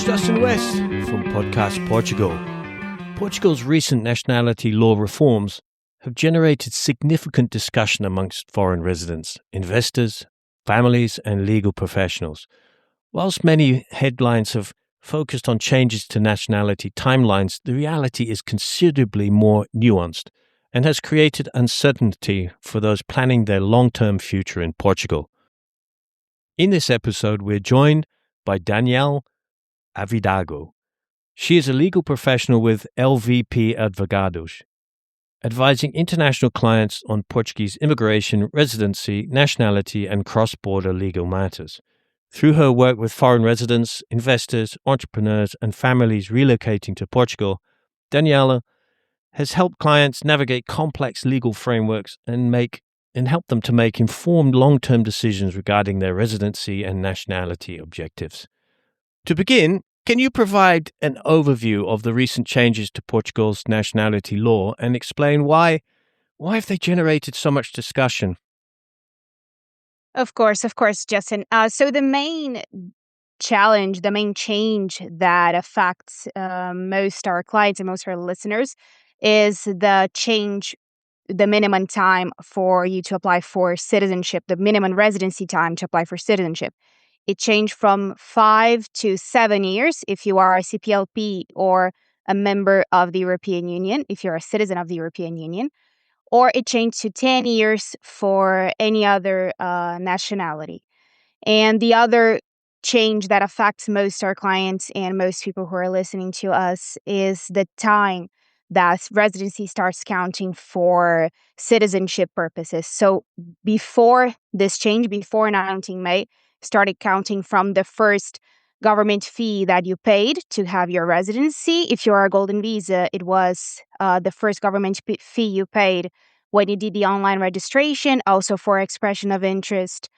Justin West from Podcast Portugal. Portugal's recent nationality law reforms have generated significant discussion amongst foreign residents, investors, families, and legal professionals. Whilst many headlines have focused on changes to nationality timelines, the reality is considerably more nuanced and has created uncertainty for those planning their long-term future in Portugal. In this episode, we're joined by Danielle Avidago. She is a legal professional with LVP Advogados, advising international clients on Portuguese immigration, residency, nationality, and cross-border legal matters. Through her work with foreign residents, investors, entrepreneurs, and families relocating to Portugal, Daniela has helped clients navigate complex legal frameworks and help them to make informed long-term decisions regarding their residency and nationality objectives. To begin, can you provide an overview of the recent changes to Portugal's nationality law and explain why have they generated so much discussion? Of course, Justin. So the main challenge, the main change that affects most our clients and most our listeners is the change, the minimum time for you to apply for citizenship, the minimum residency time to apply for citizenship. It changed from 5 to 7 years if you are a CPLP or a member of the European Union, if you're a citizen of the European Union, or it changed to 10 years for any other nationality. And the other change that affects most our clients and most people who are listening to us is the time that residency starts counting for citizenship purposes. So before this change, before 19 May, started counting from the first government fee that you paid to have your residency. If you are a golden visa, it was the first government fee you paid when you did the online registration, also for expression of interest.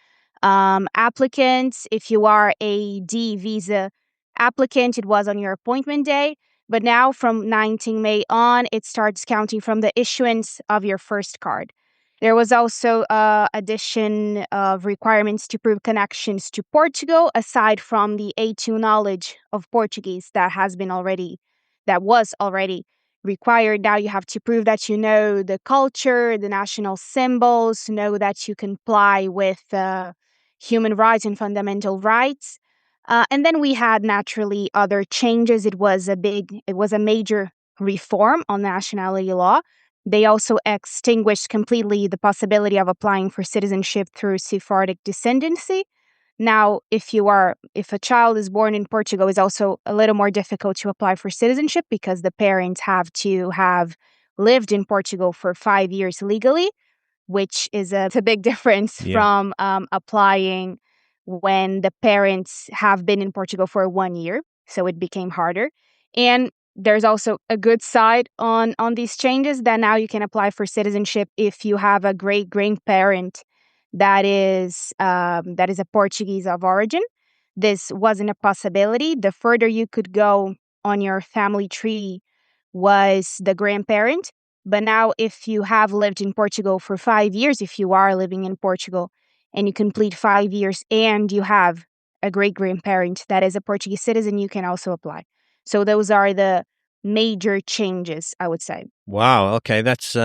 Applicants, if you are a D visa applicant, it was on your appointment day. But now from 19 May on, it starts counting from the issuance of your first card. There was also addition of requirements to prove connections to Portugal, aside from the A2 knowledge of Portuguese that was already required. Now you have to prove that you know the culture, the national symbols, know that you comply with human rights and fundamental rights. And then we had naturally other changes. It was a major reform on nationality law. They also extinguished completely the possibility of applying for citizenship through Sephardic descendancy. Now, if a child is born in Portugal, it's also a little more difficult to apply for citizenship because the parents have to have lived in Portugal for 5 years legally, which is a big difference from applying when the parents have been in Portugal for 1 year. So it became harder. And there's also a good side on these changes that now you can apply for citizenship if you have a great grandparent that is a Portuguese of origin. This wasn't a possibility. The further you could go on your family tree was the grandparent. But now if you have lived in Portugal for 5 years, if you are living in Portugal and you complete 5 years and you have a great grandparent that is a Portuguese citizen, you can also apply. So those are the major changes, I would say. Wow. Okay, that's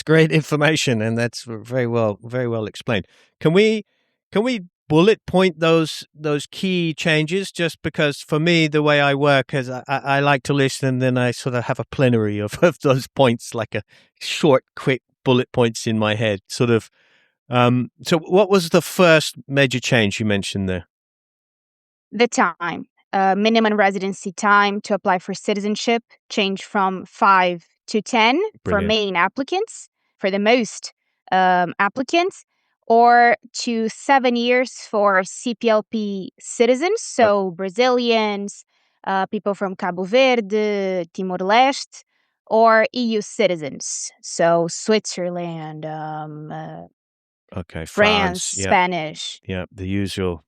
great information, and that's very well explained. Can we bullet point those key changes? Just because for me, the way I work is I like to listen, and then I sort of have a plenary of those points, like a short, quick bullet points in my head. Sort of. So, what was the first major change you mentioned there? The time. Minimum residency time to apply for citizenship changed from 5 to 10 for main applicants, for the most applicants, or to 7 years for CPLP citizens, so Brazilians, people from Cabo Verde, Timor-Leste, or EU citizens, so Switzerland, France, Spanish. Yeah, the usual.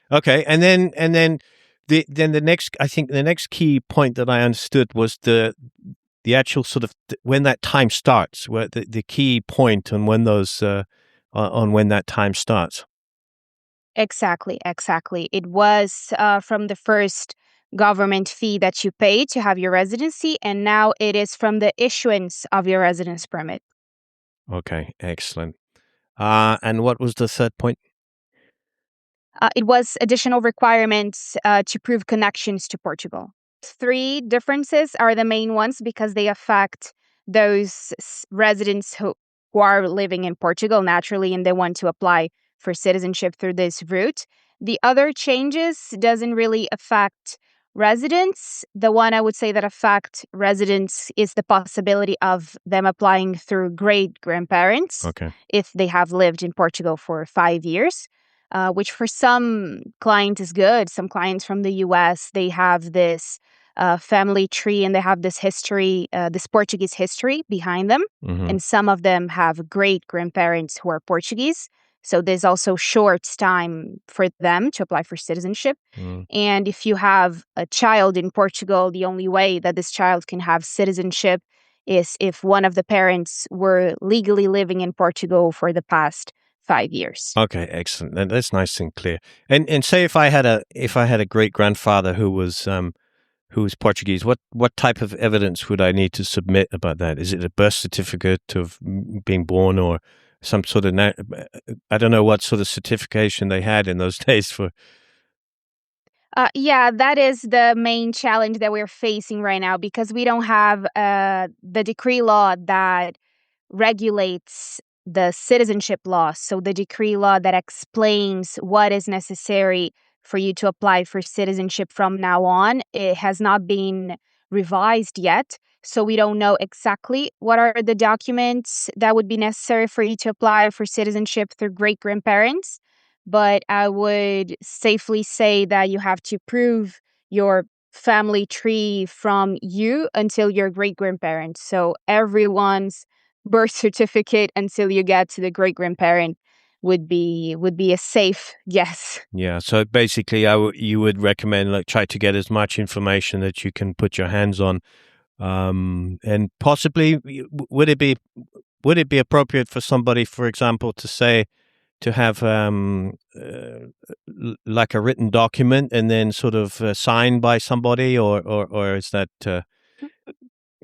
Okay, and then the next key point that I understood was the actual sort of when that time starts, where the key point on when those on when that time starts. Exactly, exactly. It was from the first government fee that you pay to have your residency, and now it is from the issuance of your residence permit. Okay, excellent. And what was the third point? It was additional requirements to prove connections to Portugal. Three differences are the main ones because they affect those residents who are living in Portugal naturally and they want to apply for citizenship through this route. The other changes doesn't really affect residents. The one I would say that affect residents is the possibility of them applying through great grandparents Okay. if they have lived in Portugal for 5 years. Which for some clients is good. Some clients from the US, they have this family tree and they have this history, this Portuguese history behind them. Mm-hmm. And some of them have great grandparents who are Portuguese. So there's also short time for them to apply for citizenship. Mm. And if you have a child in Portugal, the only way that this child can have citizenship is if one of the parents were legally living in Portugal for the past 5 years. Okay, excellent. That's nice and clear. And say if I had a great grandfather who was Portuguese, what type of evidence would I need to submit about that? Is it a birth certificate of being born or some sort of I don't know what sort of certification they had in those days for. Yeah, that is the main challenge that we're facing right now because we don't have the decree law that regulates the citizenship law. So, the decree law that explains what is necessary for you to apply for citizenship from now on, it has not been revised yet. So, we don't know exactly what are the documents that would be necessary for you to apply for citizenship through great grandparents. But I would safely say that you have to prove your family tree from you until your great grandparents. So everyone's birth certificate until you get to the great grandparent would be a safe guess. Yeah, so basically, you would recommend try to get as much information that you can put your hands on, and possibly would it be appropriate for somebody, for example, to have like a written document and then sort of signed by somebody, or is that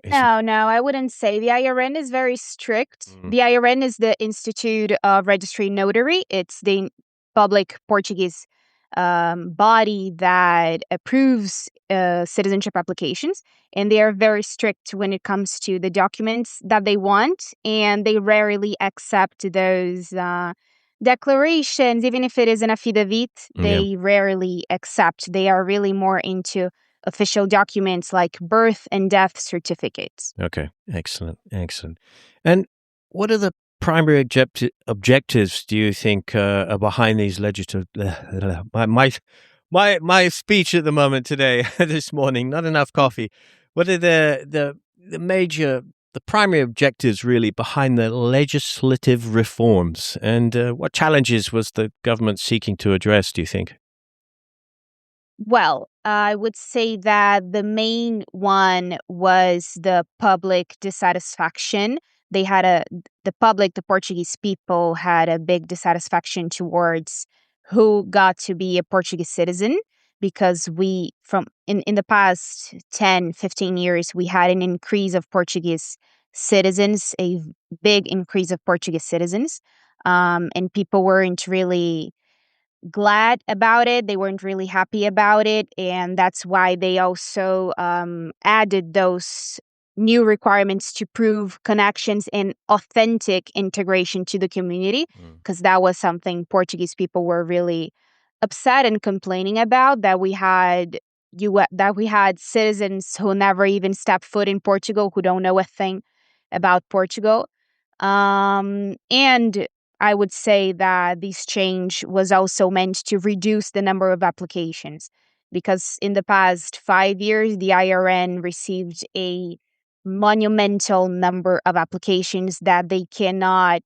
No, I wouldn't say. The IRN is very strict. Mm. The IRN is the Institute of Registry Notary. It's the public Portuguese body that approves citizenship applications. And they are very strict when it comes to the documents that they want. And they rarely accept those declarations, even if it is an affidavit, they rarely accept. They are really more into official documents like birth and death certificates. Okay, excellent. And what are the primary objectives do you think are behind these legislative? My speech at the moment today, this morning, not enough coffee. What are the primary objectives really behind the legislative reforms, and what challenges was the government seeking to address? Do you think? Well, I would say that the main one was the public dissatisfaction. The Portuguese people had a big dissatisfaction towards who got to be a Portuguese citizen because in the past 10, 15 years, we had an increase of Portuguese citizens, a big increase of Portuguese citizens. And people weren't really glad about it. They weren't really happy about it. And that's why they also added those new requirements to prove connections and authentic integration to the community, because that was something Portuguese people were really upset and complaining about, that we had citizens who never even stepped foot in Portugal, who don't know a thing about Portugal. And I would say that this change was also meant to reduce the number of applications because in the past 5 years, the IRN received a monumental number of applications that they cannot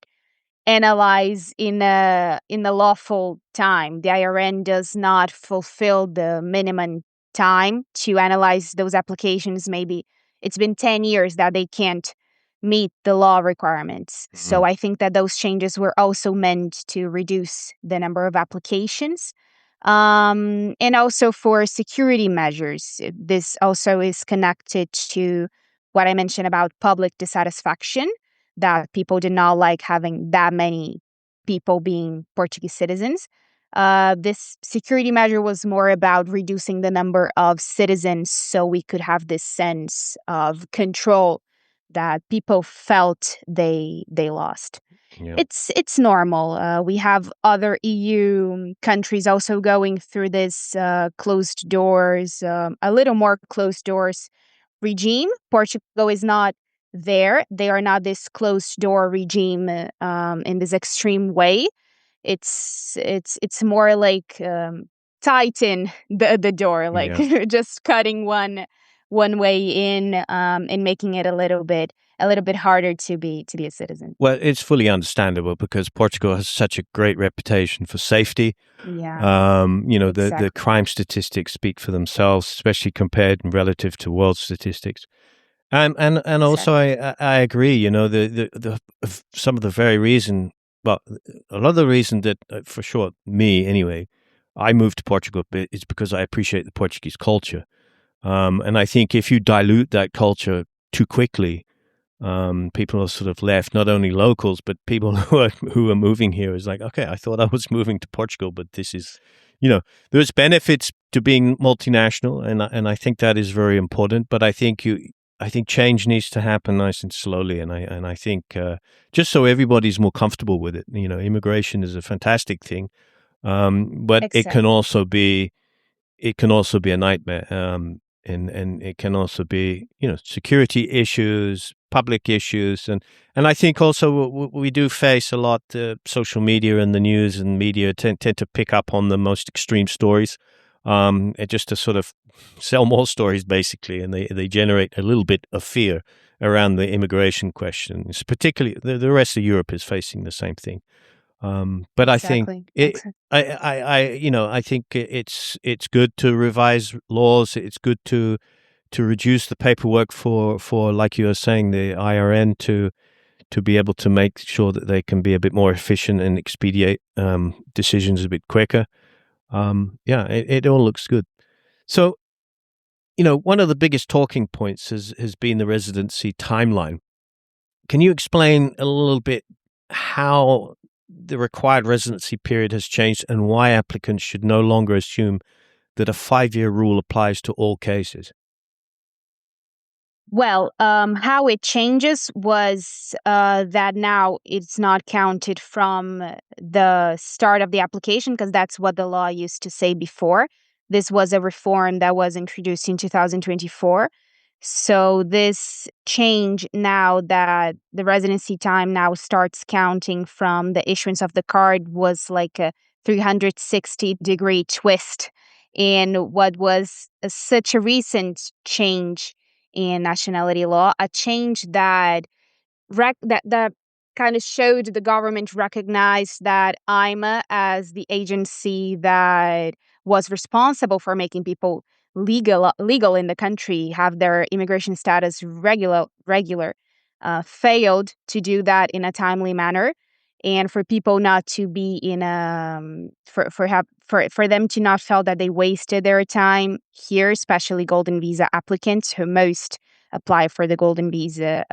analyze in a lawful time. The IRN does not fulfill the minimum time to analyze those applications. Maybe it's been 10 years that they can't meet the law requirements. Mhm. So I think that those changes were also meant to reduce the number of applications. And also for security measures. This also is connected to what I mentioned about public dissatisfaction, that people did not like having that many people being Portuguese citizens. This security measure was more about reducing the number of citizens so we could have this sense of control that people felt they lost. Yeah. It's normal. We have other EU countries also going through this closed doors, a little more closed doors regime. Portugal is not there. They are not this closed door regime in this extreme way. It's more like tighten the door, like Yeah. just cutting one way in and making it a little bit harder to be a citizen. Well, it's fully understandable because Portugal has such a great reputation for safety. Yeah, The exactly. crime statistics speak for themselves, especially compared and relative to world statistics. And also Exactly. I agree. Some of the very reason, well, a lot of the reason that for sure me anyway, I moved to Portugal is because I appreciate the Portuguese culture. And I think if you dilute that culture too quickly, people are sort of left, not only locals, but people who are moving here is like, okay, I thought I was moving to Portugal, but this is, there's benefits to being multinational, and I think that is very important. But I think change needs to happen nice and slowly, and I think just so everybody's more comfortable with it. Immigration is a fantastic thing, but Exactly. it can also be a nightmare. And it can also be, security issues, public issues. And I think also we do face a lot, social media and the news and media tend to pick up on the most extreme stories, just to sort of sell more stories, basically. And they generate a little bit of fear around the immigration question. It's particularly the rest of Europe is facing the same thing. But I think Exactly. it, I think it's good to revise laws. It's good to reduce the paperwork for like you were saying, the IRN to be able to make sure that they can be a bit more efficient and expedite decisions a bit quicker. It all looks good. So, one of the biggest talking points has been the residency timeline. Can you explain a little bit how the required residency period has changed and why applicants should no longer assume that a 5-year rule applies to all cases? Well, how it changes was that now it's not counted from the start of the application, because that's what the law used to say before. This was a reform that was introduced in 2024. So this change, now that the residency time now starts counting from the issuance of the card, was like a 360-degree twist in what was such a recent change in nationality law, a change that that kind of showed the government recognized that AIMA, as the agency that was responsible for making people legal in the country, have their immigration status regular, failed to do that in a timely manner, and for people not to be in a for them to not feel that they wasted their time here, especially golden visa applicants who most apply for the golden visa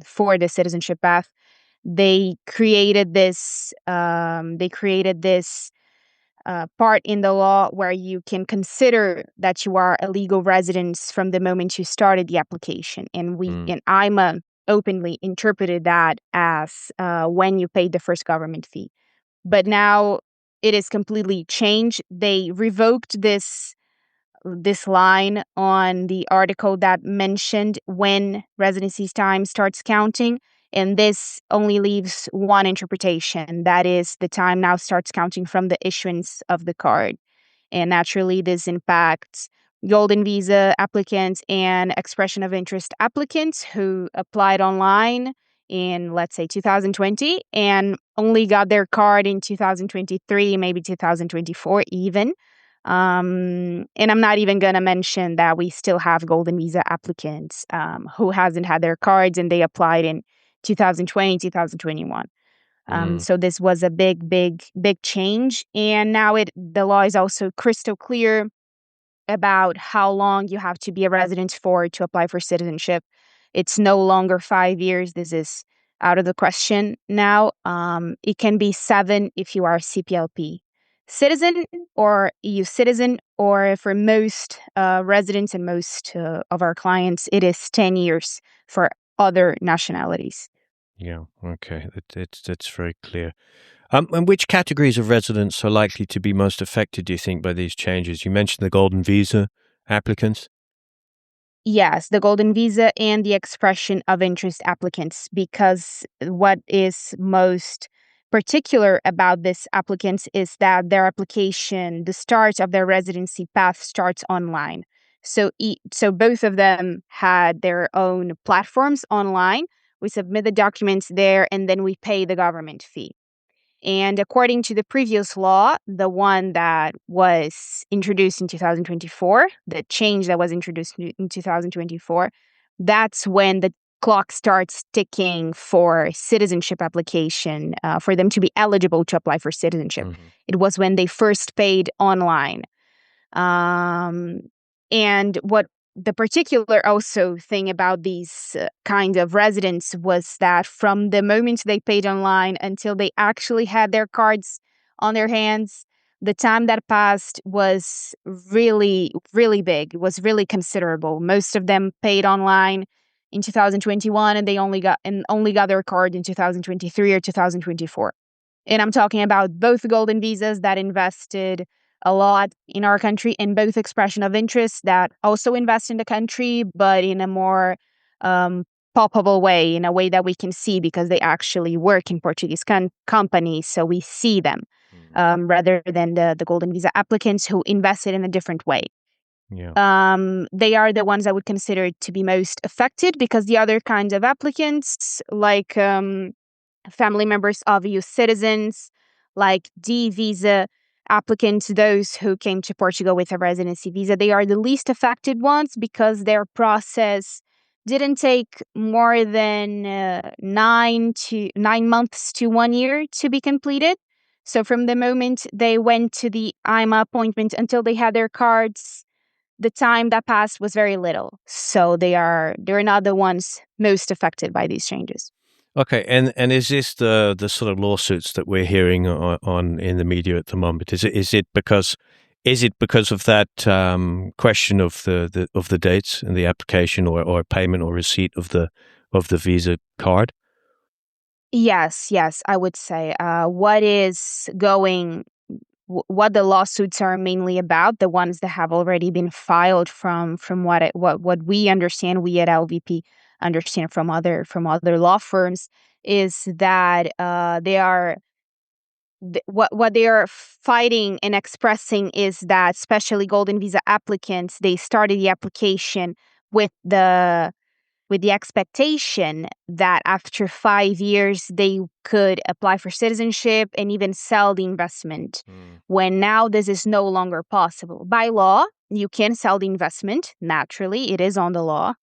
for the citizenship path. They created this. Part in the law where you can consider that you are a legal resident from the moment you started the application, and IMA openly interpreted that as when you paid the first government fee. But now it is completely changed. They revoked this line on the article that mentioned when residency's time starts counting. And this only leaves one interpretation. That is, the time now starts counting from the issuance of the card. And naturally, this impacts golden visa applicants and expression of interest applicants who applied online in, let's say, 2020 and only got their card in 2023, maybe 2024 even. And I'm not even going to mention that we still have golden visa applicants who hasn't had their cards and they applied in 2020, 2021. So this was a big, big, big change. And now the law is also crystal clear about how long you have to be a resident for to apply for citizenship. It's no longer 5 years. This is out of the question now. It can be 7 if you are a CPLP citizen or EU citizen, or for most residents and most of our clients, it is 10 years for other nationalities. Yeah, okay, that's very clear. And which categories of residents are likely to be most affected, do you think, by these changes? You mentioned the golden visa applicants. Yes, the golden visa and the expression of interest applicants, because what is most particular about these applicants is that their application, the start of their residency path starts online. So both of them had their own platforms online. We submit the documents there and then we pay the government fee. And according to the previous law, the one that was introduced in 2024, the change that was introduced in 2024, that's when the clock starts ticking for citizenship application, for them to be eligible to apply for citizenship. Mm-hmm. It was when they first paid online. And what the particular also thing about these kind of residents was that from the moment they paid online until they actually had their cards on their hands, the time that passed was really, really big. It was really considerable. Most of them paid online in 2021 and they only got their card in 2023 or 2024. And I'm talking about both golden visas that invested a lot in our country and both expression of interest that also invest in the country, but in a more palpable way, in a way that we can see because they actually work in Portuguese companies, so we see them rather than the golden visa applicants who invested in a different way. Yeah. They are the ones I would consider to be most affected because the other kinds of applicants, like family members of EU citizens, like D visa applicants, those who came to Portugal with a residency visa, they are the least affected ones because their process didn't take more than 9 months to 1 year to be completed. So from the moment they went to the AIMA appointment until they had their cards, the time that passed was very little. So they're not the ones most affected by these changes. Okay, and is this the sort of lawsuits that we're hearing on in the media at the moment? Is it because of that question of the dates in the application or payment or receipt of the Visa card? Yes, I would say what the lawsuits are mainly about, the ones that have already been filed from what we understand, we at LVP understand from other law firms, is that what they are fighting and expressing is that especially golden visa applicants, they started the application with the expectation that after 5 years they could apply for citizenship and even sell the investment. When now this is no longer possible. By law, you can sell the investment. Naturally, it is on the law.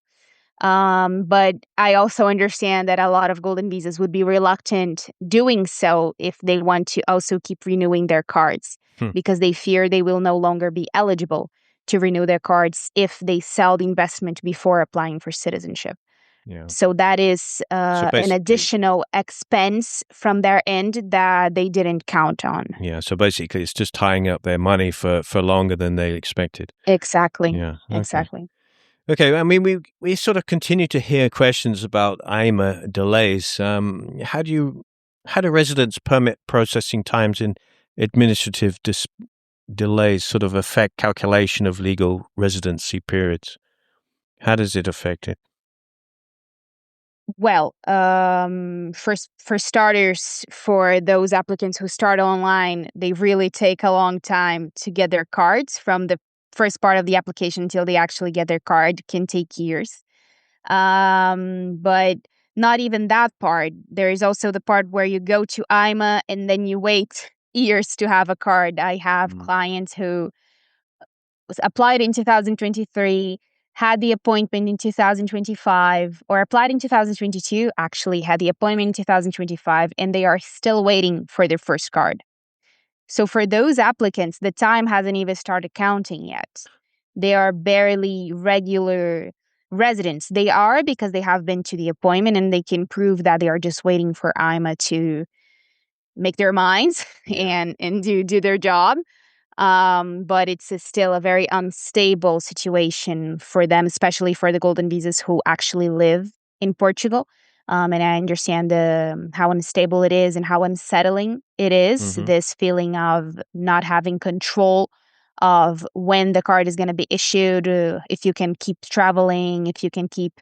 But I also understand that a lot of golden visas would be reluctant doing so if they want to also keep renewing their cards because they fear they will no longer be eligible to renew their cards if they sell the investment before applying for citizenship. Yeah. So that is an additional expense from their end that they didn't count on. Yeah. So basically, it's just tying up their money for longer than they expected. Exactly. Yeah. Okay. Exactly. Okay, I mean, we sort of continue to hear questions about AIMA delays. How do residents' permit processing times and administrative delays sort of affect calculation of legal residency periods? How does it affect it? Well, for starters, for those applicants who start online, they really take a long time to get their cards. From the first part of the application until they actually get their card can take years. But not even that part. There is also the part where you go to AIMA and then you wait years to have a card. I have clients who applied in 2023, had the appointment in 2025, or applied in 2022, actually had the appointment in 2025, and they are still waiting for their first card. So for those applicants, the time hasn't even started counting yet. They are barely regular residents. They are because they have been to the appointment and they can prove that they are just waiting for AIMA to make their minds and do their job. But it's still a very unstable situation for them, especially for the golden visas who actually live in Portugal. And I understand how unstable it is and how unsettling it is, this feeling of not having control of when the card is going to be issued, if you can keep traveling, if you can keep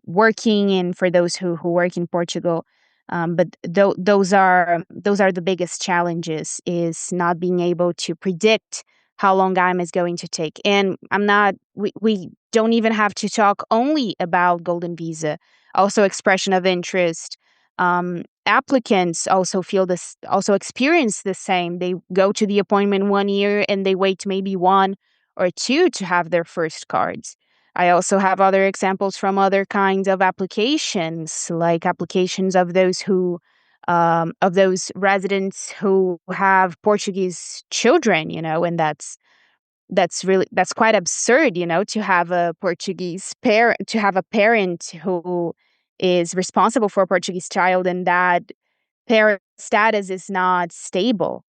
working, and for those who work in Portugal. But those are the biggest challenges, is not being able to predict how long AIMA is going to take. And we don't even have to talk only about golden visa, also expression of interest. Applicants also experience the same. They go to the appointment 1 year and they wait maybe 1 or 2 to have their first cards. I also have other examples from other kinds of applications, like applications of those residents who have Portuguese children, and that's quite absurd, to have a parent who is responsible for a Portuguese child, and that parent status is not stable.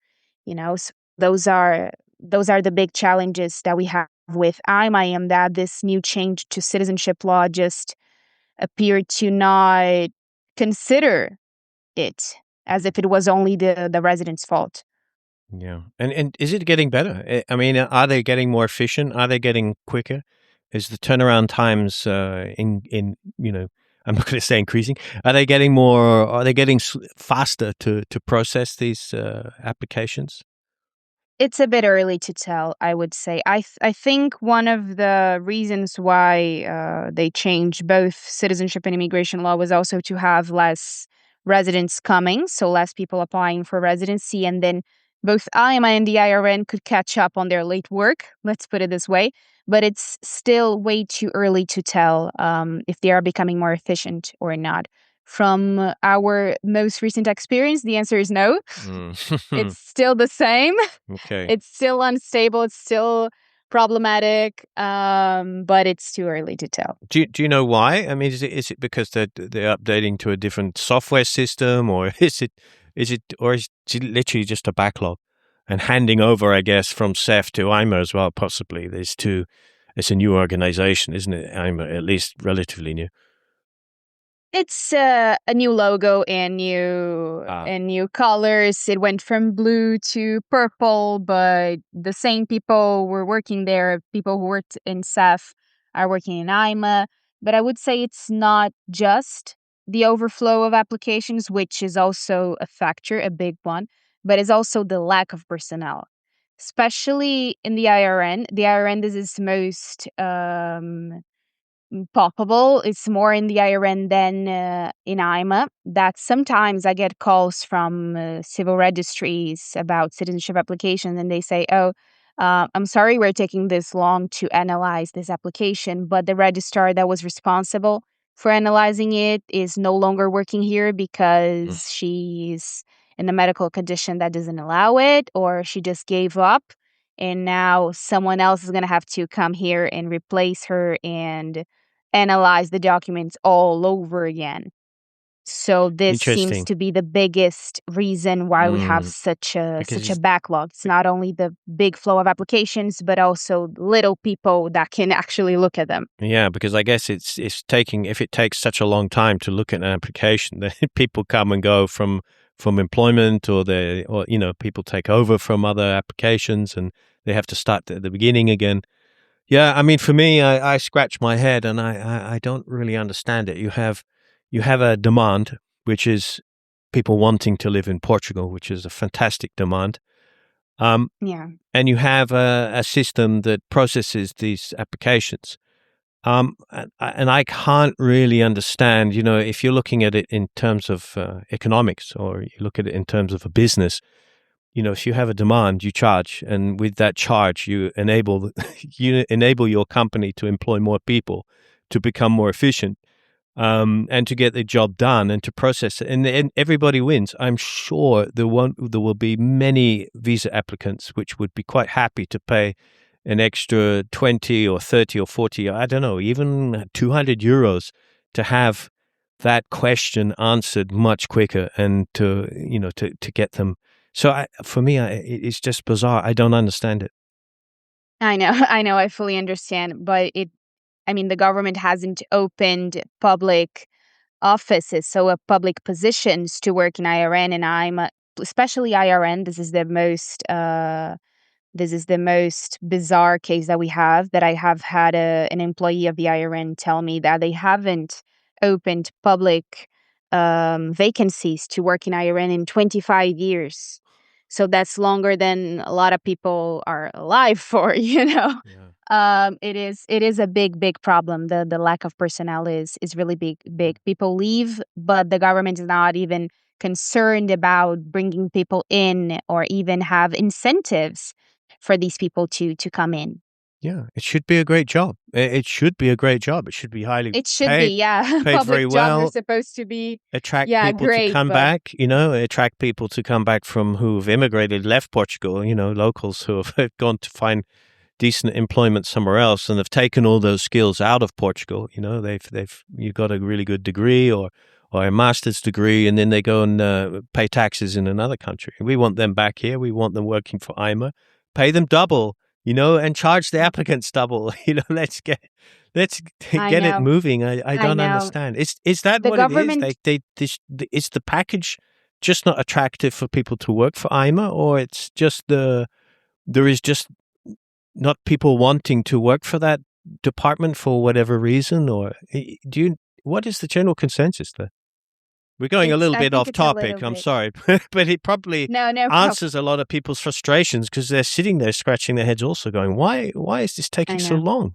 So those are the big challenges that we have with AIMA, and that this new change to citizenship law just appeared to not consider it, as if it was only the resident's fault. Yeah. And is it getting better? I mean, are they getting more efficient? Are they getting quicker? Is the turnaround times I'm not going to say increasing. Are they getting faster to process these applications? It's a bit early to tell, I would say. I think one of the reasons why they changed both citizenship and immigration law was also to have less residents coming, so less people applying for residency, and then both AIMA and the IRN could catch up on their late work, let's put it this way. But it's still way too early to tell if they are becoming more efficient or not. From our most recent experience, the answer is no. It's still the same. Okay. It's still unstable. It's still problematic, but it's too early to tell. Do you know why? I mean, is it because they're updating to a different software system, or is it literally just a backlog and handing over, I guess, from CEF to AIMA as well? Possibly, it's a new organization, isn't it? AIMA, at least relatively new. It's a new logo and new colors. It went from blue to purple, but the same people were working there. People who worked in CEF are working in AIMA. But I would say it's not just the overflow of applications, which is also a factor, a big one, but it's also the lack of personnel, especially in the IRN. The IRN, this is most palpable. It's more in the IRN than in AIMA. That sometimes I get calls from civil registries about citizenship applications, and they say, "Oh, I'm sorry we're taking this long to analyze this application, but the registrar that was responsible for analyzing it is no longer working here because she's in a medical condition that doesn't allow it, or she just gave up." And now someone else is going to have to come here and replace her and analyze the documents all over again. So this seems to be the biggest reason why we have such a backlog. It's not only the big flow of applications, but also little people that can actually look at them. Yeah, because I guess if it takes such a long time to look at an application, then people come and go from employment, or people take over from other applications and they have to start at the beginning again. Yeah, I mean, for me, I scratch my head and I don't really understand it. You have a demand, which is people wanting to live in Portugal, which is a fantastic demand. Yeah. And you have a system that processes these applications. And I can't really understand, if you're looking at it in terms of economics, or you look at it in terms of a business, if you have a demand, you charge, and with that charge, you enable your company to employ more people, to become more efficient, and to get the job done and to process it, and everybody wins. I'm sure there will be many visa applicants which would be quite happy to pay an extra 20 or 30 or 40, I don't know, even 200 euros to have that question answered much quicker and to get them. So for me, it's just bizarre. I don't understand it. I know, I fully understand, but the government hasn't opened public offices, so public positions to work in IRN and AIMA, especially IRN. This is the most bizarre case that we have. That I have had an employee of the IRN tell me that they haven't opened public vacancies to work in IRN in 25 years. So that's longer than a lot of people are alive for, Yeah. It is a big problem. The lack of personnel is really big. People leave, but the government is not even concerned about bringing people in or even have incentives for these people to come in. Yeah, it should be a great job. It should be a great job. It should be highly It should paid, be, yeah. paid very Public jobs are well. supposed to be, Attract yeah, people to great, come but back, attract people to come back from who've immigrated, left Portugal, locals who have gone to find decent employment somewhere else and have taken all those skills out of Portugal. You've got a really good degree or a master's degree, and then they go and pay taxes in another country. We want them back here. We want them working for AIMA. Pay them double, and charge the applicants double. Let's get it moving. I don't understand. Is that the what government, it is? Is the package just not attractive for people to work for AIMA, or it's just there is just not people wanting to work for that department for whatever reason? Or what is the general consensus there? We're going a little bit off topic. I'm sorry, but it probably answers a lot of people's frustrations because they're sitting there scratching their heads also going, why is this taking so long?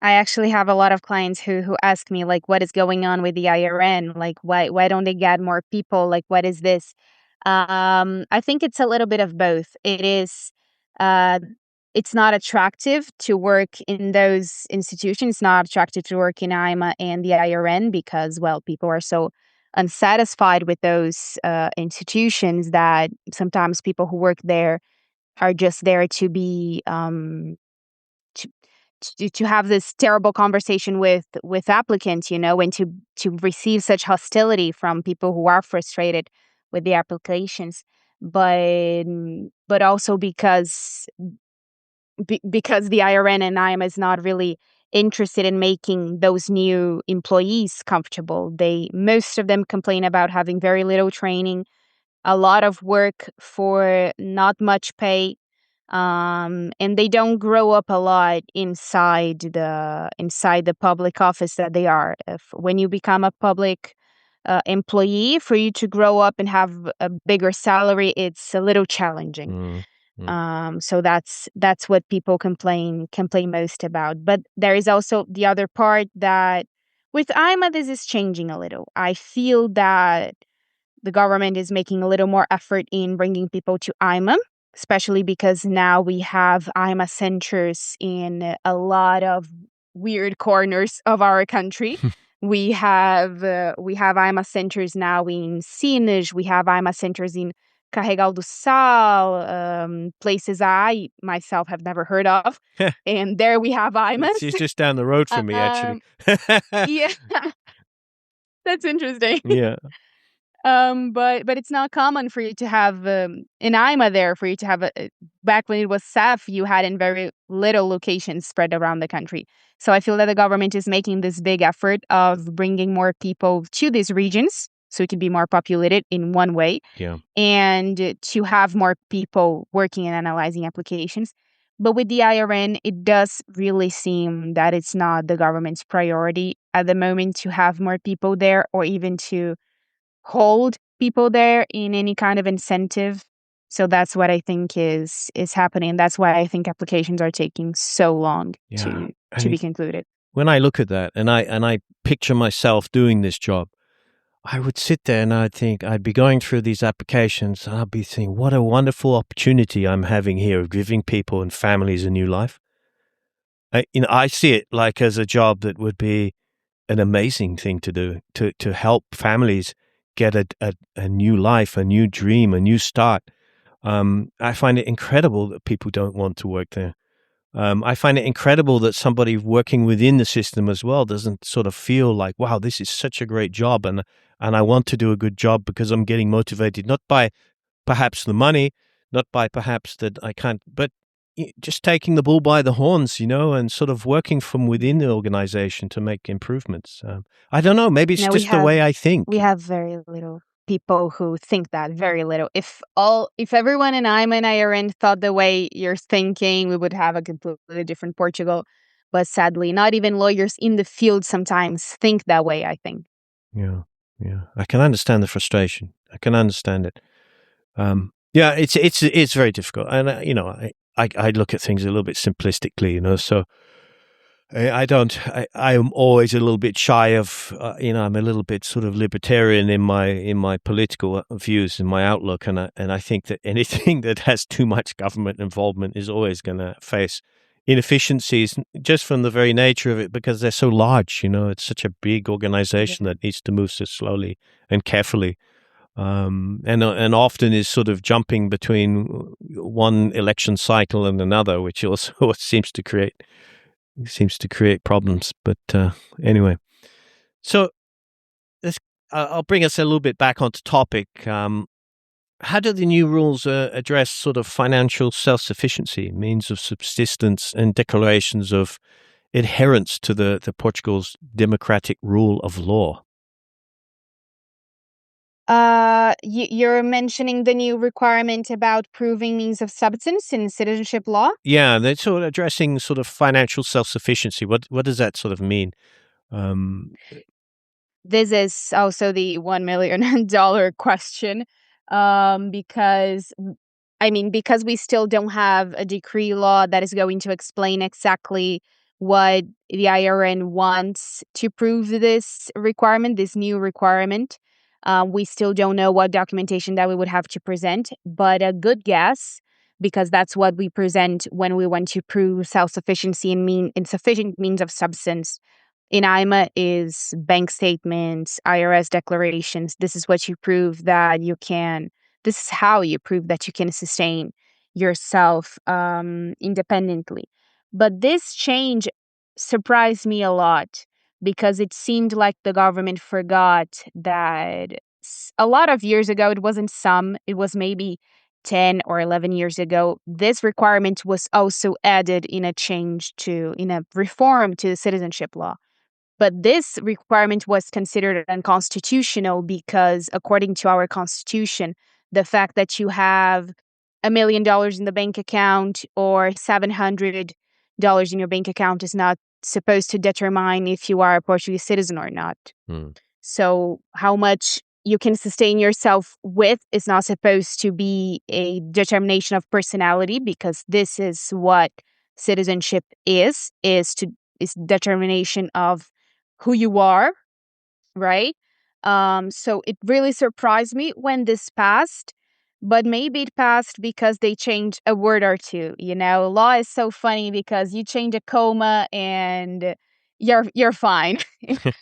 I actually have a lot of clients who ask me, like, what is going on with the IRN? Like, why don't they get more people? Like, what is this? I think it's a little bit of both. It's not attractive to work in those institutions. It's not attractive to work in AIMA and the IRN because, well, people are so unsatisfied with those institutions that sometimes people who work there are just there to be to have this terrible conversation with applicants, and to receive such hostility from people who are frustrated with the applications, but also because the IRN and IMA is not really interested in making those new employees comfortable. Most of them complain about having very little training, a lot of work for not much pay, and they don't grow up a lot inside the public office that they are. When you become a public employee, for you to grow up and have a bigger salary, it's a little challenging. So that's what people complain most about. But there is also the other part that with AIMA, this is changing a little. I feel that the government is making a little more effort in bringing people to AIMA, especially because now we have AIMA centers in a lot of weird corners of our country. We have AIMA centers now in Sines. We have AIMA centers in Carregal do Sal, places I myself have never heard of. And there we have AIMAs. It's just down the road from me, actually. Yeah. That's interesting. Yeah. But it's not common for you to have an AIMA there, for you to have back when it was SAF, you had in very little locations spread around the country. So I feel that the government is making this big effort of bringing more people to these regions so it can be more populated in one way. Yeah. And to have more people working and analyzing applications. But with the IRN, it does really seem that it's not the government's priority at the moment to have more people there or even to hold people there in any kind of incentive. So that's what I think is happening. That's why I think applications are taking so long to be concluded. When I look at that and I picture myself doing this job, I would sit there and I'd be going through these applications and I'd be thinking, what a wonderful opportunity I'm having here of giving people and families a new life. I see it like as a job that would be an amazing thing to do, to help families get a new life, a new dream, a new start. I find it incredible that people don't want to work there. I find it incredible that somebody working within the system as well doesn't sort of feel like, wow, this is such a great job, and I want to do a good job because I'm getting motivated, not by perhaps the money, not by perhaps that I can't, but just taking the bull by the horns, and sort of working from within the organization to make improvements. I don't know, maybe it's Now just the way I think. we have very little people who think that, very little. If everyone in AIMA and IRN thought the way you're thinking, we would have a completely different Portugal. But sadly, not even lawyers in the field sometimes think that way, I think. Yeah, yeah. I can understand the frustration. I can understand it. Yeah, it's very difficult, and I look at things a little bit simplistically, so I don't. I am always a little bit shy of, I'm a little bit sort of libertarian in my political views and my outlook, and I think that anything that has too much government involvement is always going to face inefficiencies just from the very nature of it, because they're so large. It's such a big organization that needs to move so slowly and carefully. And often is sort of jumping between one election cycle and another, which also seems to create problems. But anyway, so I'll bring us a little bit back onto topic. How do the new rules address sort of financial self-sufficiency, means of subsistence, and declarations of adherence to the Portugal's democratic rule of law? You're mentioning the new requirement about proving means of subsistence in citizenship law? Yeah, they're sort of addressing sort of financial self-sufficiency. What does that sort of mean? Um, This is also the $1 million question, because because we still don't have a decree law that is going to explain exactly what the IRN wants to prove this requirement, this new requirement. We still don't know what documentation that we would have to present, but a good guess, because that's what we present when we want to prove self-sufficiency and sufficient means of substance in AIMA, is bank statements, IRS declarations. This is what you prove that you can. This is how you prove that you can sustain yourself independently. But this change surprised me a lot, because it seemed like the government forgot that a lot of years ago, it was maybe 10 or 11 years ago, this requirement was also added in a reform to the citizenship law. But this requirement was considered unconstitutional because, according to our constitution, the fact that you have $1 million in the bank account or $700 in your bank account is not supposed to determine if you are a Portuguese citizen or not. hmm. So, how much you can sustain yourself with is not supposed to be a determination of personality, because this is what citizenship is determination of who you are, right? So it really surprised me when this passed, but maybe it passed because they changed a word or two. Law is so funny because you change a comma and you're fine.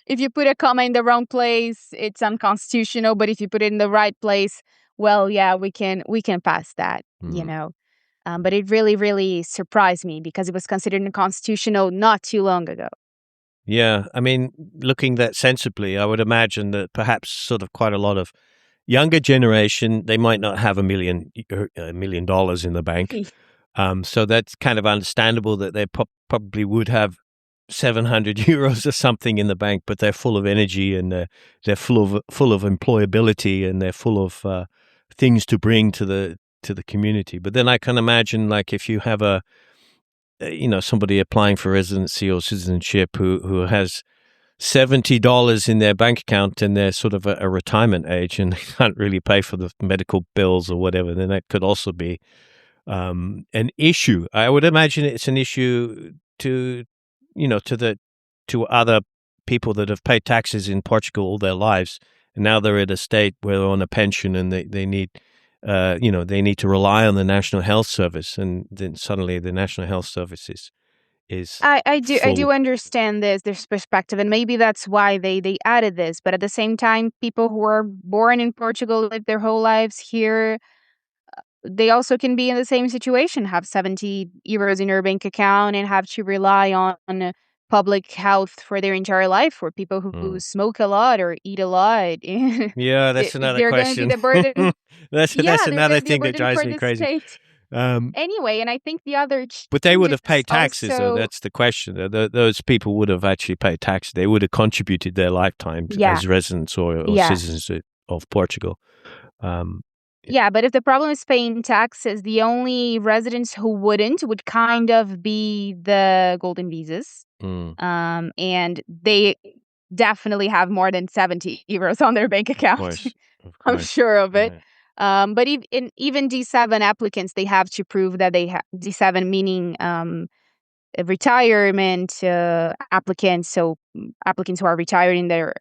If you put a comma in the wrong place, it's unconstitutional. But if you put it in the right place, well, yeah, we can pass that. But it really, really surprised me because it was considered unconstitutional not too long ago. Yeah, I mean, looking that sensibly, I would imagine that perhaps sort of quite a lot of younger generation, they might not have $1 million in the bank. So that's kind of understandable that they probably would have 700 euros or something in the bank, but they're full of energy, and they're full of employability, and they're full of things to bring to the community. But then I can imagine, like, if you have somebody applying for residency or citizenship who has $70 in their bank account, and they're sort of a retirement age, and they can't really pay for the medical bills or whatever, then that could also be an issue. I would imagine it's an issue to to other people that have paid taxes in Portugal all their lives, and now they're at a state where they're on a pension and they need, they need to rely on the National Health Service, and then suddenly the National Health Service is I full. do understand this perspective, and maybe that's why they added this. But at the same time, people who are born in Portugal, live their whole lives here, they also can be in the same situation, have 70 euros in your bank account and have to rely on public health for their entire life. For people who smoke a lot or eat a lot, Yeah, that's another they're going to be question. the burden. That's Yeah, they're going another to be a thing that burden drives for me the crazy. state. Um, Anyway, and I think the other but they would changes have paid taxes, though. also. That's the question. Those people would have actually paid taxes. They would have contributed their lifetimes Yeah, as residents or yeah. citizens of Portugal. Um, Yeah, but if the problem is paying taxes, the only residents who wouldn't would kind of be the golden visas. mm, And they definitely have more than 70 euros on their bank of account. course, of I'm course. sure of it. Yeah. But even D7 applicants, they have to prove that they have D7, meaning retirement applicants. So applicants who are retired in their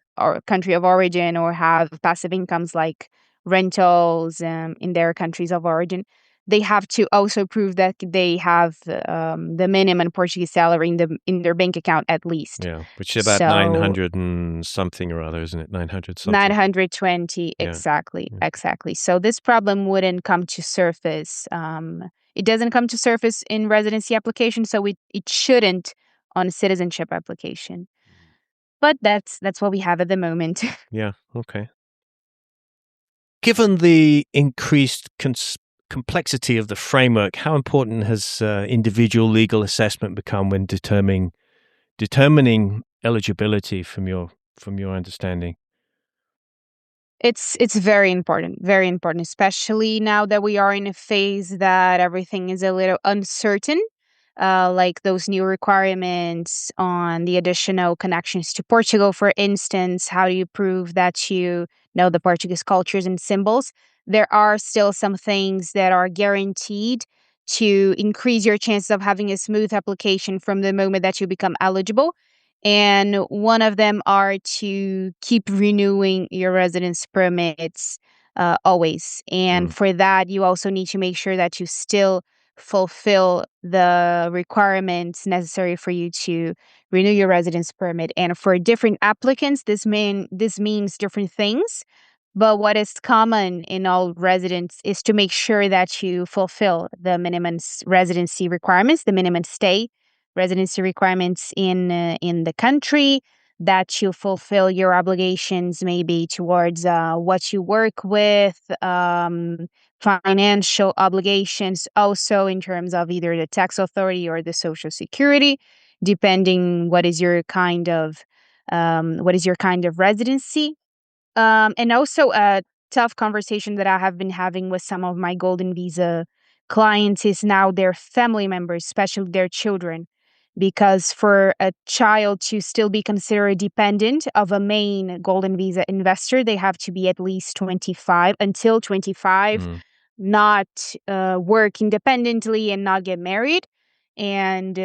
country of origin or have passive incomes like rentals in their countries of origin. They have to also prove that they have the minimum Portuguese salary in their bank account at least. Yeah, which is about So 900 and something or other, isn't it? 900 something. 920, Yeah. exactly, Yeah. exactly. So this problem wouldn't come to surface. It doesn't come to surface in residency application, so it shouldn't on a citizenship application. But that's what we have at the moment. Yeah. Okay. Given the increased complexity of the framework, how important has individual legal assessment become when determining eligibility from your understanding? It's very important, especially now that we are in a phase that everything is a little uncertain. Like those new requirements on the additional connections to Portugal, for instance. How do you prove that you know the Portuguese cultures and symbols? There are still some things that are guaranteed to increase your chances of having a smooth application from the moment that you become eligible. And one of them are to keep renewing your residence permits always. And for that, you also need to make sure that you still fulfill the requirements necessary for you to renew your residence permit. And for different applicants, this means different things. But what is common in all residents is to make sure that you fulfill the minimum residency requirements, the minimum stay residency requirements in the country, that you fulfill your obligations maybe towards what you work with, financial obligations also in terms of either the tax authority or the social security, depending what is your kind of residency. And also a tough conversation that I have been having with some of my golden visa clients is now their family members, especially their children. Because for a child to still be considered dependent of a main golden visa investor, they have to be at least 25, until 25, not work independently and not get married. And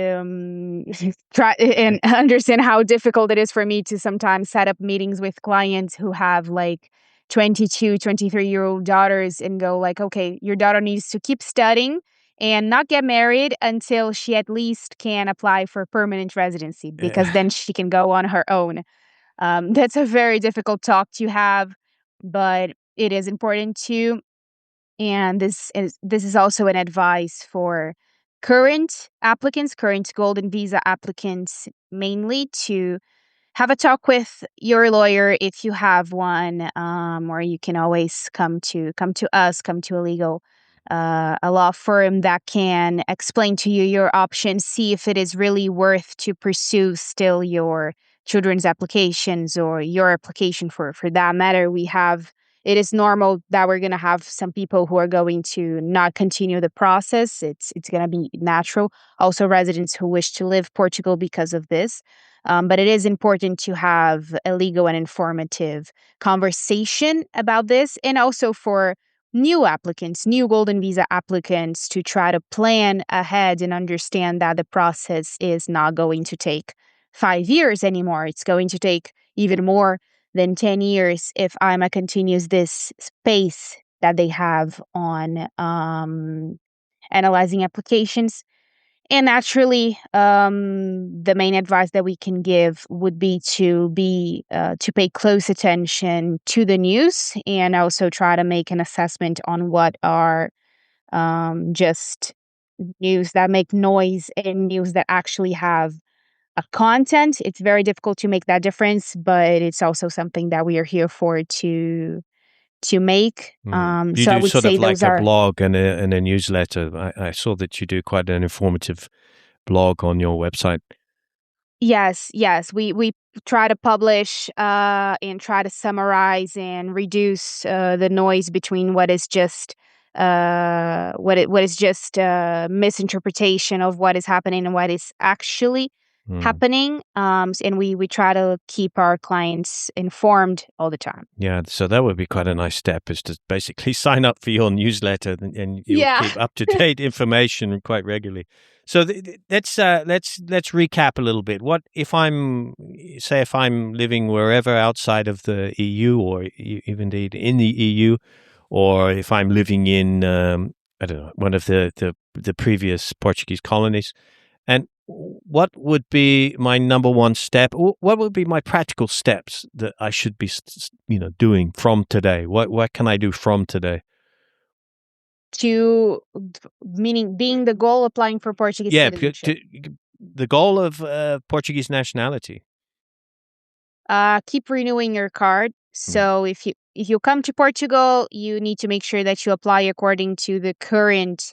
try and understand how difficult it is for me to sometimes set up meetings with clients who have like 22, 23-year-old daughters and go like, okay, your daughter needs to keep studying and not get married until she at least can apply for permanent residency, because Yeah. then she can go on her own. That's a very difficult talk to have, but it is important too. And this is also an advice for current applicants, current golden visa applicants, mainly to have a talk with your lawyer if you have one, or you can always come to us, come to a law firm that can explain to you your options, see if it is really worth to pursue still your children's applications or your application for that matter. It is normal that we're going to have some people who are going to not continue the process. It's going to be natural. Also, residents who wish to leave Portugal because of this. But it is important to have a legal and informative conversation about this, and also for new applicants, new golden visa applicants, to try to plan ahead and understand that the process is not going to take 5 years anymore. It's going to take even more than 10 years if AIMA continues this space that they have on analyzing applications. And naturally, the main advice that we can give would be to pay close attention to the news and also try to make an assessment on what are just news that make noise and news that actually have a content. It's very difficult to make that difference, but it's also something that we are here for to make. You So I do would sort say of like those a are. blog and a newsletter. I saw that you do quite an informative blog on your website. Yes, yes. We try to publish and try to summarize and reduce the noise between what is just what is just misinterpretation of what is happening and what is actually happening. And we try to keep our clients informed all the time. Yeah, so that would be quite a nice step, is to basically sign up for your newsletter, and you'll Yeah. keep up to date information quite regularly. So let's recap a little bit. What if if I'm living wherever outside of the EU, or even indeed in the EU, or if I'm living in I don't know, one of the previous Portuguese colonies, and what would be my number one step? What would be my practical steps that I should be, doing from today? What can I do from today? Meaning being the goal, applying for Portuguese Yeah, citizenship. the goal of Portuguese nationality. Keep renewing your card. Yeah. So if you come to Portugal, you need to make sure that you apply according to the current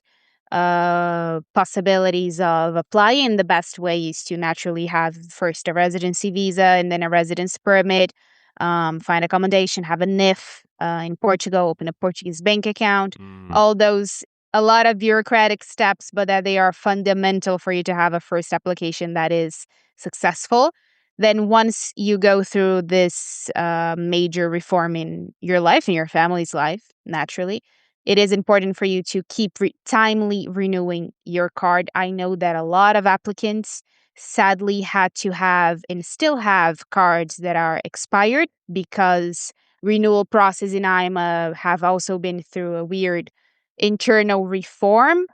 possibilities of applying. The best way is to naturally have first a residency visa and then a residence permit, find accommodation, have a NIF in Portugal, open a Portuguese bank account. All those, a lot of bureaucratic steps, but that they are fundamental for you to have a first application that is successful. Then once you go through this major reform in your life, in your family's life, naturally, it is important for you to keep timely renewing your card. I know that a lot of applicants sadly had to have and still have cards that are expired because renewal process in AIMA have also been through a weird internal reform.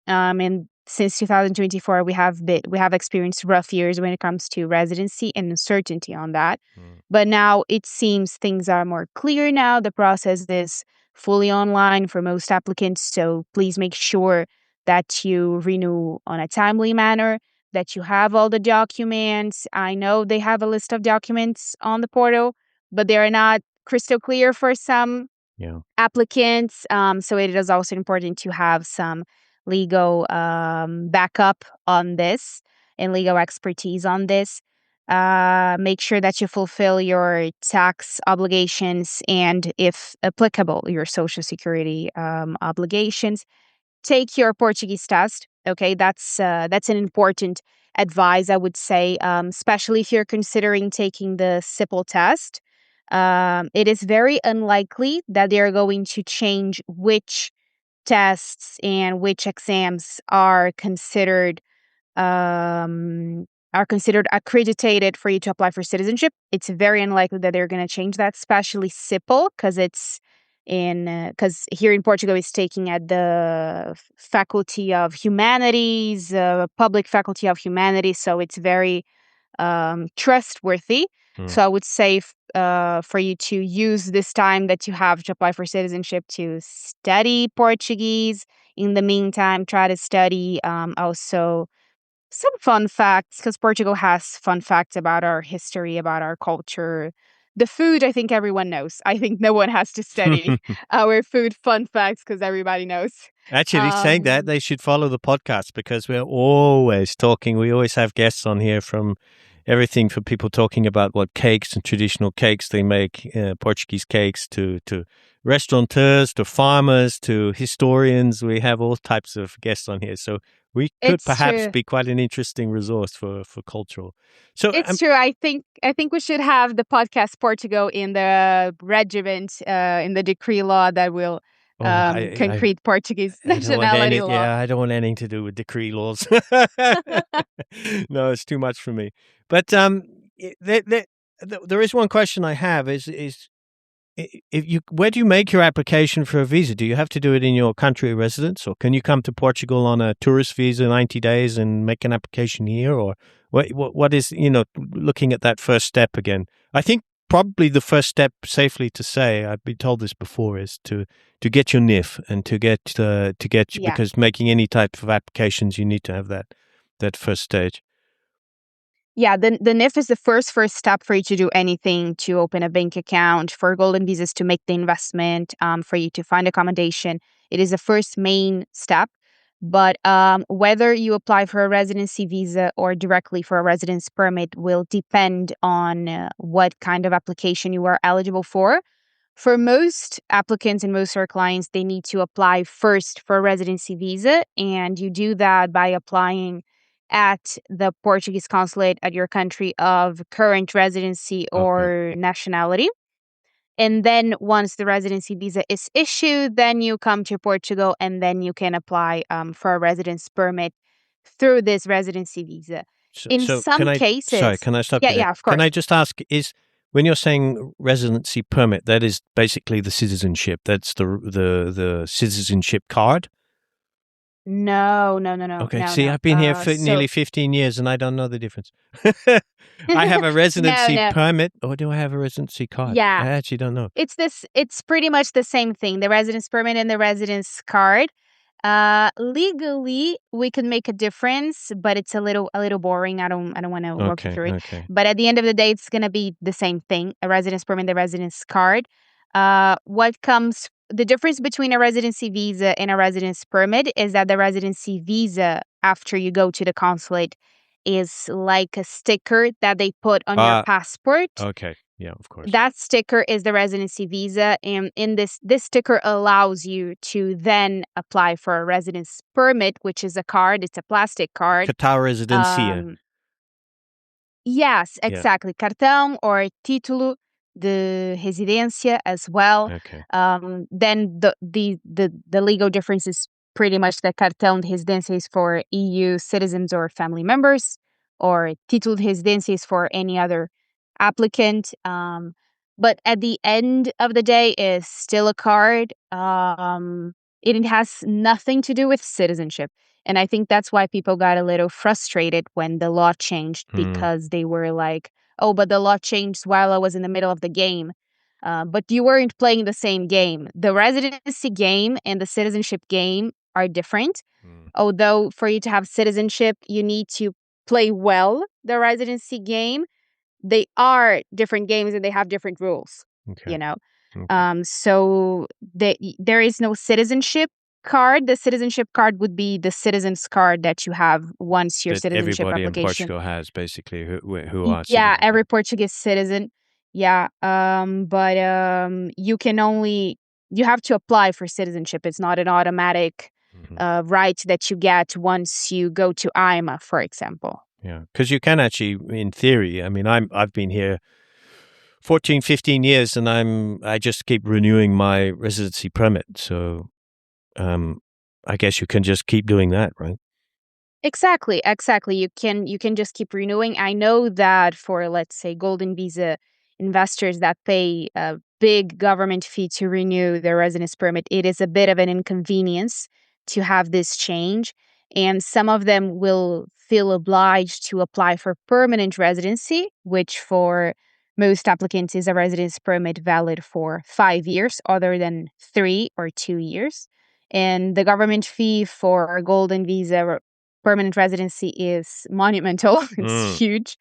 And since 2024, we have experienced rough years when it comes to residency and uncertainty on that. But now it seems things are more clear now. The process is fully online for most applicants. So please make sure that you renew on a timely manner, that you have all the documents. I know they have a list of documents on the portal, but they are not crystal clear for some applicants. So it is also important to have some legal backup on this and legal expertise on this. Make sure that you fulfill your tax obligations and, if applicable, your social security obligations. Take your Portuguese test. Okay, that's an important advice, I would say, especially if you're considering taking the SIPL test. It is very unlikely that they are going to change which tests and which exams are considered accredited for you to apply for citizenship. It's very unlikely that they're going to change that, especially SIPL, because here in Portugal it's taking at the Faculty of Humanities, public Faculty of Humanities, so it's very trustworthy. So I would say for you to use this time that you have to apply for citizenship to study Portuguese. In the meantime, try to study also some fun facts, because Portugal has fun facts about our history, about our culture. The food, I think everyone knows. I think no one has to study our food fun facts because everybody knows. Actually, saying that, they should follow the podcast, because we're always talking. We always have guests on here, from everything from people talking about what cakes and traditional cakes they make, Portuguese cakes, to restaurateurs, to farmers, to historians. We have all types of guests on here. So we could perhaps be quite an interesting resource for cultural. So it's true. I think we should have the podcast Portugal in the regiment, in the decree law that will concrete Portuguese nationality law. Yeah, I don't want anything to do with decree laws. No, it's too much for me. But there is one question I have is if you where do you make your application for a visa? Do you have to do it in your country of residence, or can you come to Portugal on a tourist visa 90 days and make an application here? Or what is, looking at that first step again? I think probably the first step, safely to say, I've been told this before, is to get your NIF and to get Yeah. because making any type of applications, you need to have that first stage. Yeah, the NIF is the first step for you to do anything, to open a bank account, for golden visas to make the investment, for you to find accommodation. It is the first main step. But whether you apply for a residency visa or directly for a residence permit will depend on what kind of application you are eligible for. For most applicants and most of our clients, they need to apply first for a residency visa, and you do that by applying at the Portuguese consulate at your country of current residency Okay. or nationality. And then once the residency visa is issued, then you come to Portugal and then you can apply for a residence permit through this residency visa. In So can some I, sorry, cases, can I stop yeah, you there? yeah, of Can I course. just ask, is when you're saying residency permit, that is basically the citizenship. That's the citizenship card. No, no, no, no, Okay. no, See, no. I've been here for So nearly 15 years and I don't know the difference. I have a no, residency no. permit, or do I have a residency card? Yeah. I actually don't know. It's pretty much the same thing, the residence permit and the residence card. Legally, we can make a difference, but it's a little boring. I don't want to walk you Okay. through it. Okay. But at the end of the day, it's gonna be the same thing: a residence permit, the residence card. The difference between a residency visa and a residence permit is that the residency visa, after you go to the consulate, is like a sticker that they put on your Ah, passport. okay. Yeah, of course. That sticker is the residency visa, and in this sticker allows you to then apply for a residence permit, which is a card. It's a plastic card. Qatar residencia. Um, yes, Yeah. exactly. Cartão or título de residência as well. Okay. Then the legal difference is pretty much that cartão de residência is for EU citizens or family members, or título de residência is for any other applicant. But at the end of the day, is still a card. It has nothing to do with citizenship. And I think that's why people got a little frustrated when the law changed, Mm, because they were like, oh, but the law changed while I was in the middle of the game. But you weren't playing the same game. The residency game and the citizenship game are different. mm. Although for you to have citizenship, you need to play well the residency game. They are different games and they have different rules, Okay. you know? Okay. So there is no citizenship card. The citizenship card would be the citizen's card that you have once your That citizenship everybody in application. Portugal has, basically, who are Yeah, citizens. every Portuguese citizen. Yeah. But you have to apply for citizenship. It's not an automatic Mhm. right that you get once you go to AIMA, for example. Yeah, because you can actually, in theory, I mean, I've been here 14, 15 years, and I just keep renewing my residency permit. So, um, I guess you can just keep doing that, right? Exactly, exactly. You can just keep renewing. I know that for, let's say, golden visa investors that pay a big government fee to renew their residence permit, it is a bit of an inconvenience to have this change. And some of them will feel obliged to apply for permanent residency, which for most applicants is a residence permit valid for 5 years, other than 3 or 2 years. And the government fee for a golden visa permanent residency is monumental. It's Mm, huge.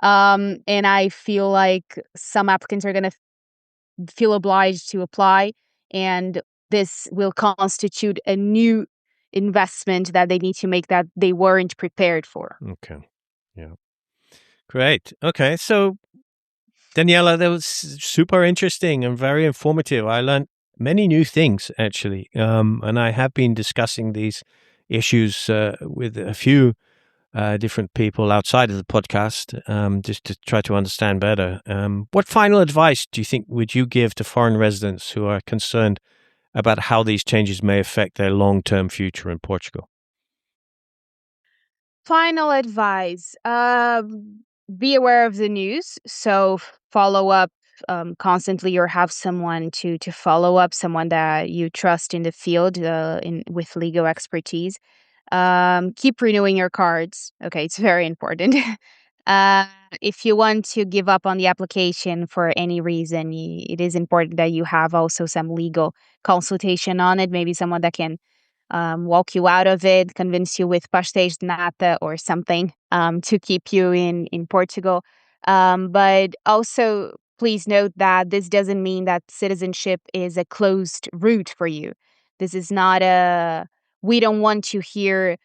And I feel like some applicants are going to feel obliged to apply, and this will constitute a new investment that they need to make that they weren't prepared for. okay. Yeah. Great. Okay. So, Daniela, that was super interesting and very informative. I learned many new things, actually. And I have been discussing these issues with a few different people outside of the podcast, just to try to understand better. What final advice do you think would you give to foreign residents who are concerned about how these changes may affect their long-term future in Portugal? Final advice. be aware of the news. So follow up constantly, or have someone to follow up, someone that you trust in the field with legal expertise. Keep renewing your cards. Okay, it's very important. If you want to give up on the application for any reason, it is important that you have also some legal consultation on it. Maybe someone that can walk you out of it, convince you with pastéis de nata or something to keep you in Portugal. But also, please note that this doesn't mean that citizenship is a closed route for you. This is not we don't want to hear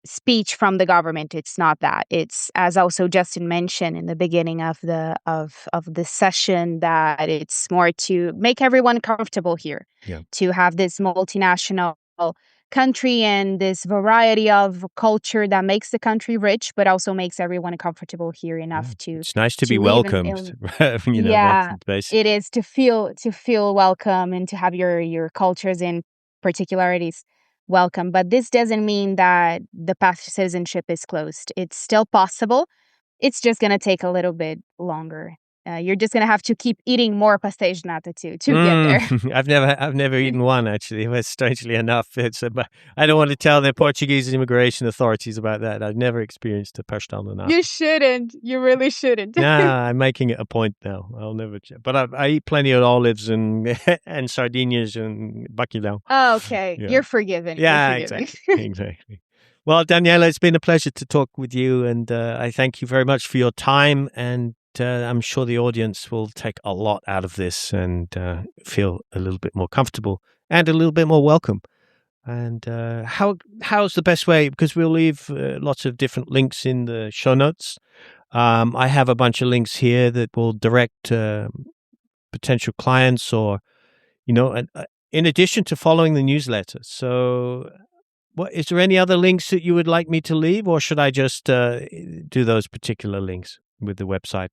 speech from the government. It's not that. It's, as also Justin mentioned in the beginning of the session, that it's more to make everyone comfortable here. Yeah. To have this multinational country and this variety of culture that makes the country rich, but also makes everyone comfortable here enough to. It's nice to be live welcomed. Yeah, that's basic. it is to feel welcome and to have your cultures and particularities welcome. But this doesn't mean that the path to citizenship is closed. It's still possible. It's just going to take a little bit longer. You're just going to have to keep eating more pastéis de nata to get there. I've never eaten one, actually. But strangely enough, but I don't want to tell the Portuguese immigration authorities about that. I've never experienced a pastel de nata. You shouldn't. You really shouldn't. Nah, I'm making it a point now. I'll never. But I eat plenty of olives and sardinias and bacalhau. Oh, okay. Yeah. You're forgiven. Yeah, You're forgiven. exactly. Well, Daniela, it's been a pleasure to talk with you, and I thank you very much for your time. And I'm sure the audience will take a lot out of this and feel a little bit more comfortable and a little bit more welcome. And how's the best way? Because we'll leave lots of different links in the show notes. I have a bunch of links here that will direct potential clients, or in addition to following the newsletter. So, is there any other links that you would like me to leave, or should I just do those particular links with the website?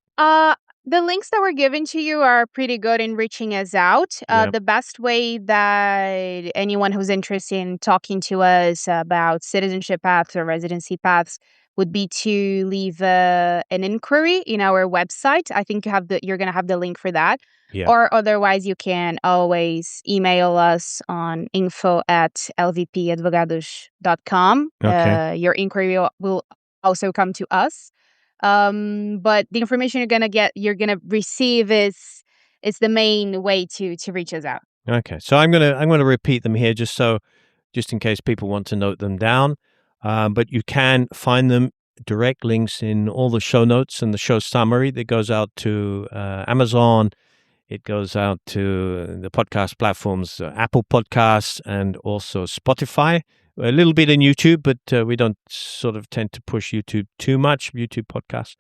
The links that were given to you are pretty good in reaching us out. The best way that anyone who's interested in talking to us about citizenship paths or residency paths would be to leave an inquiry in our website. I think you're going to have the link for that. Yeah. Or otherwise, you can always email us on info@lvpadvogados.com. Okay. Your inquiry will also come to us. But the information you're gonna receive is the main way to reach us out. Okay, so I'm gonna repeat them here just in case people want to note them down. But you can find them, direct links, in all the show notes and the show summary that goes out to Amazon. It goes out to the podcast platforms, Apple Podcasts, and also Spotify. A little bit in YouTube, but we don't sort of tend to push YouTube too much, YouTube podcasts.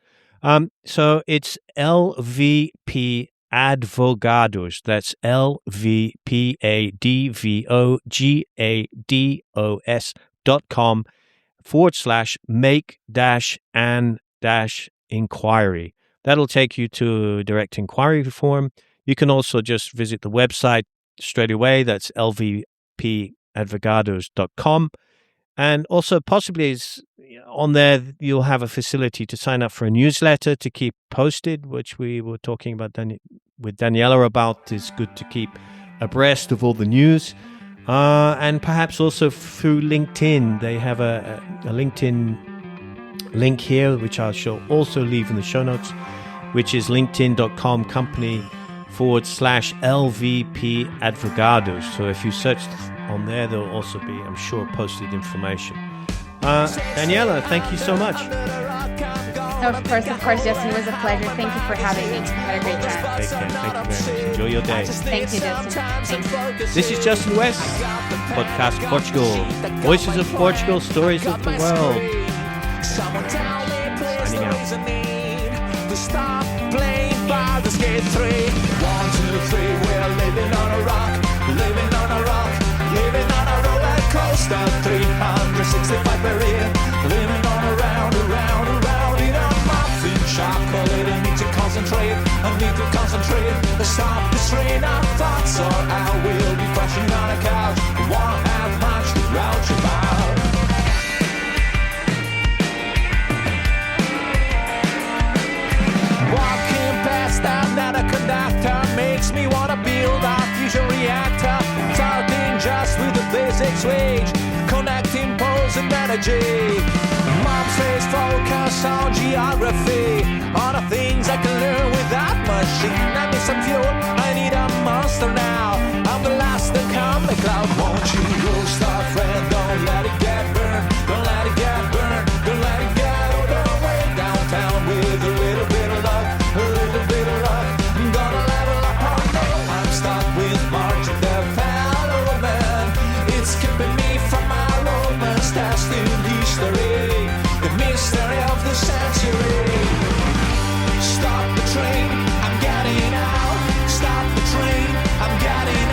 So it's LVP Advogados. That's LVPAdvogados.com/make-an-inquiry. That'll take you to a direct inquiry form. You can also just visit the website straight away. That's lvpadvogados.com. And also possibly on there, you'll have a facility to sign up for a newsletter to keep posted, which we were talking about with Daniela about. It's good to keep abreast of all the news. And perhaps also through LinkedIn. They have a LinkedIn link here, which I shall also leave in the show notes, which is linkedin.com/LVP Advogados. So if you search on there, there'll also be, I'm sure, posted information. Daniela, thank you so much. Of course, Justin. It was a pleasure. Thank you for having me. Had a great time. Take care. Thank you very much. Enjoy your day. Thank you, Justin. Thanks. This is Justin West, Podcast Portugal. Voices of Portugal, stories of the world. Signing out. Stop playing Baldur's Gate 3. 1, 2, 3, we're living on a rock, living on a rock, living on a roller coaster. 365 per year, living on a round, around, around in a muffin shop. Call it a need to concentrate, I need to concentrate. Stop the strain of thoughts, or I will be crashing on a couch. Won't have much to grouch about. minutes wage, connecting poles and energy. Mom says focus on geography, all the things I can learn with that machine. I need some fuel, I need a monster now. I'm the last to come, the cloud. Won't you go start, friend? Don't let it get burned. Don't let it get burned. Don't let it get all the way downtown with a little bit of luck, a little bit of luck. I'm gonna level up on me. I'm stuck with March of the fellow man. It's keeping me from my romance test in history, the mystery of the century. Stop the train, I'm getting out. Stop the train, I'm getting